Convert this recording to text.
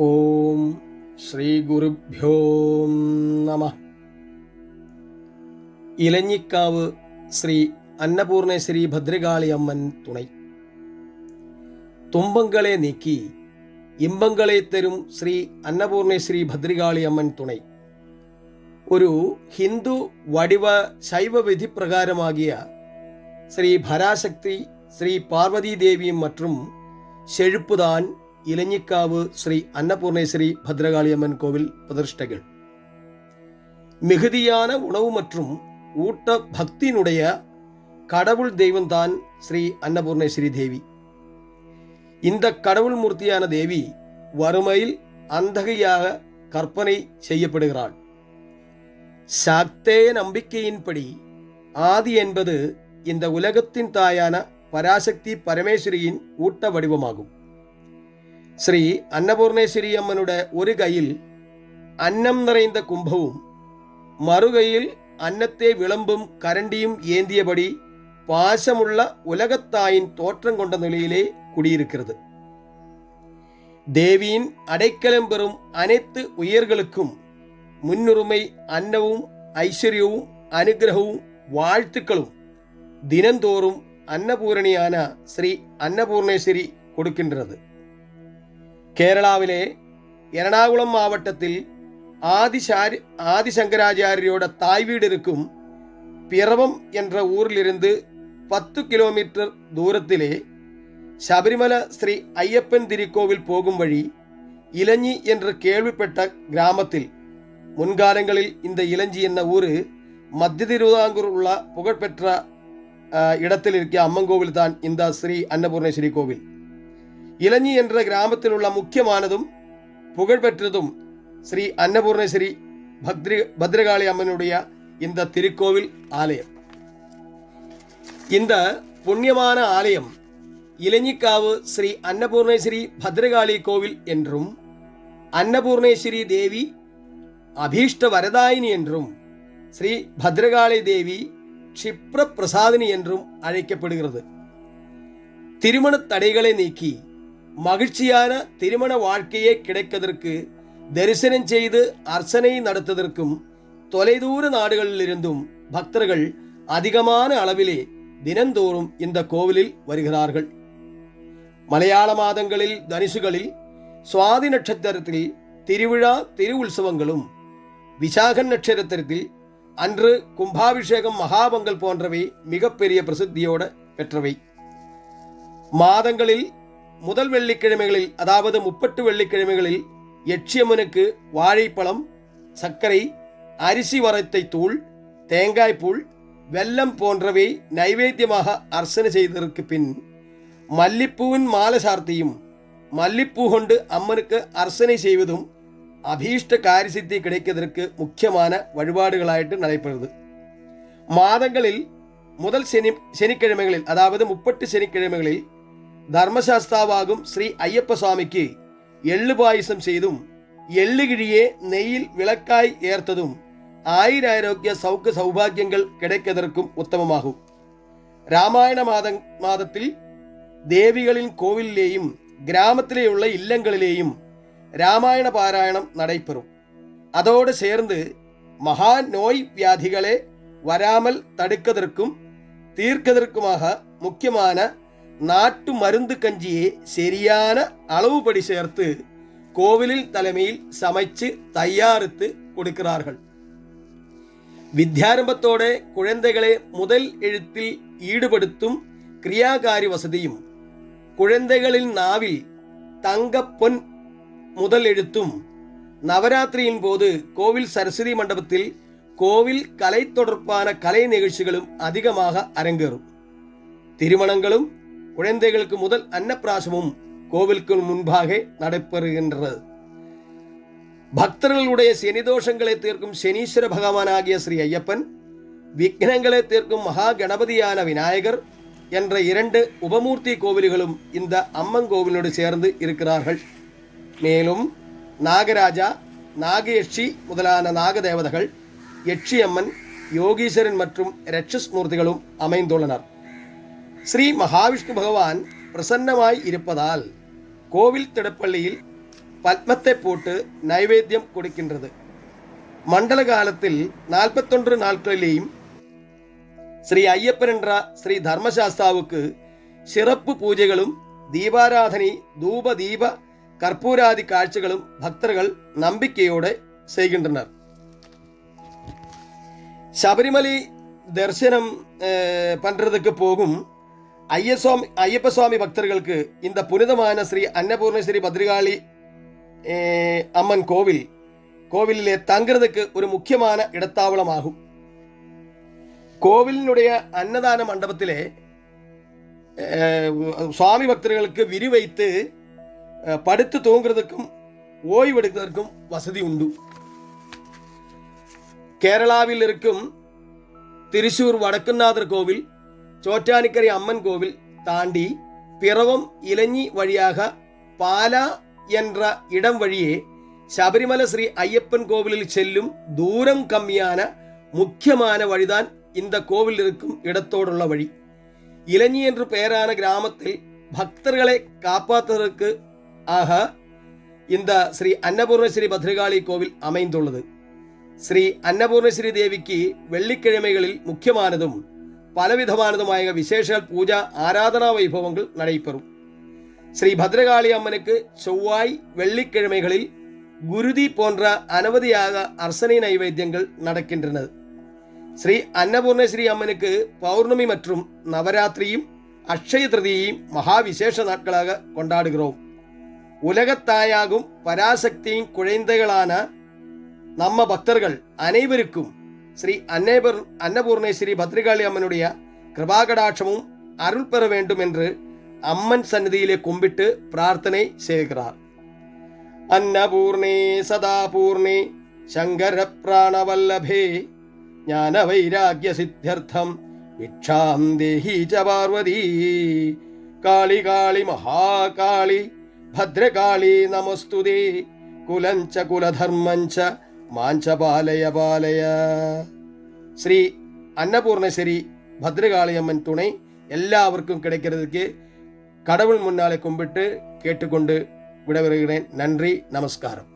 ഓം ശ്രീ ഗുരുഭ്യോ നമ. ഇലഞ്ഞിക്കാവ് ശ്രീ അന്നപൂർണേശ്വരി ഭദ്രകാളി അമ്മൻ തുണൈ. തുമ്പങ്ങളെ നീക്കി ഇമ്പങ്ങളെ തരും ശ്രീ അന്നപൂർണേശ്വരി ഭദ്രകാളി അമ്മൻ തുണൈ. ഒരു ഹിന്ദു വടിവ ശൈവ വിധി പ്രകാരമാകിയ ശ്രീ പരാശക്തി ശ്രീ பார்வதி மற்றும் செழுப்புதான் இலஞ்சிக்காவு ஸ்ரீ அன்னபூர்ணேஸ்வரி பத்ரகாளி அம்மன் கோவில் பிரதிஷ்டைகள். மிகுதியான உணவு மற்றும் ஊட்ட பக்தியினுடைய கடவுள் தெய்வம்தான் ஸ்ரீ அன்னபூர்ணேஸ்வரி தேவி. இந்த கடவுள் மூர்த்தியான தேவி வறுமையில் அந்தகையாக கற்பனை செய்யப்படுகிறாள். சாக்தேய நம்பிக்கையின்படி ஆதி என்பது இந்த உலகத்தின் தாயான பராசக்தி பரமேஸ்வரியின் ஊட்ட வடிவமாகும். ശ്രീ അന്നപൂർണേശ്വരി അമ്മനുടെ ഒരു കൈയിൽ അന്നം നിറയുന്ന കുംഭവും മറുകൈയിൽ അന്നത്തെ വിളമ്പും കരണ്ടിയും ഏന്തിയപടി പാശമുള്ള ഉലകത്തായിൻ തോற்றம் കൊണ്ട നിലയിലെ കുടിയിരിക്കുന്നത്. தேவியின் அடைக்கலம் பெறும் அனைத்து உயிர்களுக்கும் முன்னுரிமை அன்னவும் ஐஸ்வர்யവും അനുഗ്രഹവും വാഴ്ത്തുക്കളും ദിനംതോറും അന്നപൂരണിയാന ശ്രീ അന്നപൂർണേശ്വരി കൊടുக்கின்றது. കേരളാവിലെ എറണാകുളം മാവട്ടത്തിൽ ஆதிசங்கராச்சாரியோட தாய் வீடு இருக்கும் பிறவம் என்ற ஊரிலிருந்து 10 கிலோமீட்டர் தூரத்திலே ശബരിമല ശ്രീ അയ്യപ്പൻ തിരുക്കോവിൽ പോകും വഴി ഇലഞ്ഞി என்று കേൾവിപ്പെട്ട ഗ്രാമത്തിൽ മുൻകാലങ്ങളിൽ இந்த இலஞ்சி എന്ന ஊர் மத்திய திருவிதாங்கூர் உள்ள புகழ்பெற்ற இடத்தில் இருக்க அம்மன் கோவில் தான் இந்த ஸ்ரீ அன்னபூர்ணேஸ்வரி கோவில். இலஞ்சி என்ற கிராமத்தில் உள்ள முக்கியமானதும் புகழ்பெற்றதும் ஸ்ரீ அன்னபூர்ணேஸ்வரி பத்ரகாளி அம்மனுடைய இந்த திருக்கோவில் ஆலயம். இந்த புண்ணியமான ஆலயம் இலஞ்சிக்காவு ஸ்ரீ அன்னபூர்ணேஸ்வரி பத்ரகாளி கோவில் என்றும் அன்னபூர்ணேஸ்வரி தேவி அபீஷ்ட வரதாயினி என்றும் ஸ்ரீ பத்ரகாளி தேவி க்ஷிப்ர பிரசாதினி என்றும் அழைக்கப்படுகிறது. திருமண தடைகளை நீக்கி மகிழ்ச்சியான திருமண வாழ்க்கையே கிடைப்பதற்கு தரிசனம் செய்து அர்ச்சனை நடத்துவதற்கும் தொலைதூர நாடுகளிலிருந்தும் பக்தர்கள் அதிகமான அளவிலே தினந்தோறும் இந்த கோவிலில் வருகிறார்கள். மலையாள மாதங்களில் தனுசுகளில் சுவாதி நட்சத்திரத்தில் திருவிழா திரு உற்சவங்களும், விசாகன் நட்சத்திரத்தில் அன்று கும்பாபிஷேகம் மகாபங்கல் போன்றவை மிகப்பெரிய பிரசித்தியோடு பெற்றவை. மாதங்களில் முதல் வெள்ளிக்கிழமைகளில், அதாவது 30 வெள்ளிக்கிழமைகளில் யட்சியம்மனுக்கு வாழைப்பழம், சர்க்கரை, அரிசி வரைத்தை தூள், தேங்காய்பூள், வெல்லம் போன்றவை நைவேத்தியமாக அர்ச்சனை செய்ததற்கு பின் மல்லிப்பூவின் மாலை சார்த்தியும் மல்லிப்பூ கொண்டு அம்மனுக்கு அர்ச்சனை செய்வதும் அபீஷ்ட காரியசித்தி கிடைப்பதற்கு முக்கியமான வழிபாடுகளாயிட்டு நடைபெறுது. மாதங்களில் முதல் சனிக்கிழமைகளில், அதாவது 30 சனிக்கிழமைகளில் தர்மசாஸ்தாவாகும் ஸ்ரீ ஐயப்ப சுவாமிக்கு எள்ளு பாயசம் செய்தும் எள்ளுகிழியே நெய்யில் விளக்காய் ஏர்த்ததும் ஆயுராரோக்கிய சௌக்க சௌபாகியங்கள் கிடைப்பதற்கும் உத்தமமாகும். ராமாயண மாதத்தில் தேவிகளின் கோவிலேயும் கிராமத்திலே உள்ள இல்லங்களிலேயும் ராமாயண பாராயணம் நடைபெறும். அதோடு சேர்ந்து மகா நோய் வியாதிகளே வராமல் தடுப்பதற்கும் தீர்க்கதற்குமாக முக்கியமான நாட்டு மருந்து கஞ்சியை சரியான அளவுபடி சேர்த்து கோவிலில் தலைமையில் சமைச்சு தயாரித்து கொடுக்கிறார்கள். வித்யாரம்பத்தோட குழந்தைகளை முதல் எழுத்தில் ஈடுபடுத்தும் கிரியாகாரி வசதியும், குழந்தைகளின் நாவில் தங்க பொன் முதல் எழுத்தும், நவராத்திரியின் போது கோவில் சரஸ்வதி மண்டபத்தில் கோவில் கலை தொடர்பான கலை நிகழ்ச்சிகளும் அதிகமாக அரங்கேறும். திருமணங்களும் குழந்தைகளுக்கு முதல் அன்னப்பிராசமும் கோவிலுக்கு முன்பாக நடைபெறுகின்றது. பக்தர்களுடைய சனிதோஷங்களை தீர்க்கும் சனீஸ்வர பகவானாகிய ஸ்ரீ ஐயப்பன், விக்னங்களை தீர்க்கும் மகா கணபதியான விநாயகர் என்ற 2 உபமூர்த்தி கோவில்களும் இந்த அம்மன் கோவிலோடு சேர்ந்து இருக்கிறார்கள். மேலும் நாகராஜா, நாகயட்சி முதலான நாகதேவதைகள், யட்சியம்மன், யோகீஸ்வரன் மற்றும் ரட்சஸ் மூர்த்திகளும் அமைந்துள்ளனர். ஸ்ரீ மகாவிஷ்ணு பகவான் பிரசன்னமாய் இருப்பதால் கோவில் திடப்பள்ளியில் பத்மத்தை போட்டு நைவேத்தியம் கொடுக்கின்றது. மண்டல காலத்தில் 41 நாட்களிலேயும் ஸ்ரீ ஐயப்பன் என்ற ஸ்ரீ தர்மசாஸ்தாவுக்கு சிறப்பு பூஜைகளும் தீபாராதனை தூப தீப கற்பூராதி காட்சிகளும் பக்தர்கள் நம்பிக்கையோடு செய்கின்றனர். சபரிமலை தரிசனம் பண்றதுக்கு போகும் ஐயப்ப சுவாமி பக்தர்களுக்கு இந்த புனிதமான ஸ்ரீ அன்னபூர்ணேஸ்வரி பத்ரகாளி அம்மன் கோவிலிலே தங்குறதுக்கு ஒரு முக்கியமான இடத்தாவளமாகும். கோவிலினுடைய அன்னதான மண்டபத்திலே சுவாமி பக்தர்களுக்கு விரிவைத்து படுத்து தூங்குறதுக்கும் ஓய்வெடுப்பதற்கும் வசதி உண்டு. கேரளாவில் இருக்கும் திருச்சூர் வடக்குநாதர் கோவில், ചോറ്റാനിക്കര അമ്മൻ കോവിൽ താണ്ടി പിറവം ഇലഞ്ഞി വഴിയാക പാല என்ற இடம் வழியே ശബരിമല ஸ்ரீ ஐயப்பன் கோவிலில் செல்லும் தூரம் கம்மியான முக்கியமான வழிதான் இந்த கோவில் இருக்கும் இடத்தோடுள்ள வழி. இலஞ்சி என்று பெயரான கிராமத்தில் பக்தர்களை காப்பாற்றுவதற்கு ஆக இந்த ஸ்ரீ அன்னபூர்ணேஸ்வரி பத்ரகாளி கோவில் அமைந்துள்ளது. ஸ்ரீ அன்னபூர்ணேஸ்வரி தேவிக்கு வெள்ளிக்கிழமைகளில் முக்கியமானதும் பலவிதமானதுമായ விசேஷ பூஜா ஆராதனா வைபவங்கள் நடைபெறும். ஸ்ரீ பத்ரகாளி அம்மனுக்கு செவ்வாய் வெள்ளிக்கிழமைகளில் குருதி போன்ற அனவதியாக அர்ச்சனை நைவேத்தியங்கள் நடக்கின்றன. ஸ்ரீ அன்னபூர்ணேஸ்வரி அம்மனுக்கு பௌர்ணமி மற்றும் நவராத்திரியும் அக்ஷய திருதியையும் மகா விசேஷ நாட்களாக கொண்டாடுகிறோம். உலகத்தாயாகும் பராசக்தியின் குழந்தைகளான நம்ம பக்தர்கள் அனைவருக்கும் ஸ்ரீ அன்னபூர்ணேஸ்வரி பத்ரகாளி அம்மனுடைய கிருபாகடாட்சமும் அருள் பெற வேண்டும் என்று அம்மன் சந்நிதியிலே கும்பிட்டு பிரார்த்தனை செய்கிறார். அன்னபூர்ணே சதாபூர்ணே சங்கர பிராணவல்லபே ஞான வைராக்கிய சித்தியர்த்தம் விக்ஷாம் தேஹி ச பார்வதி காளி காளி மகாகாளி ഭദ്രകാളി നമസ്തുതേ കുലഞ്ച കുലധർമ്മഞ്ച മാഞ്ച പാലയ പാലയ. ஸ்ரீ அன்னபூர்ணேஸ்வரி பத்ரகாளி அம்மன் துணை எல்லாருக்கும் கிடைக்கிறதுக்கு கடவுள் முன்னாலே கும்பிட்டு கேட்டுக்கொண்டு விடைபெறுகிறேன். நன்றி, நமஸ்காரம்.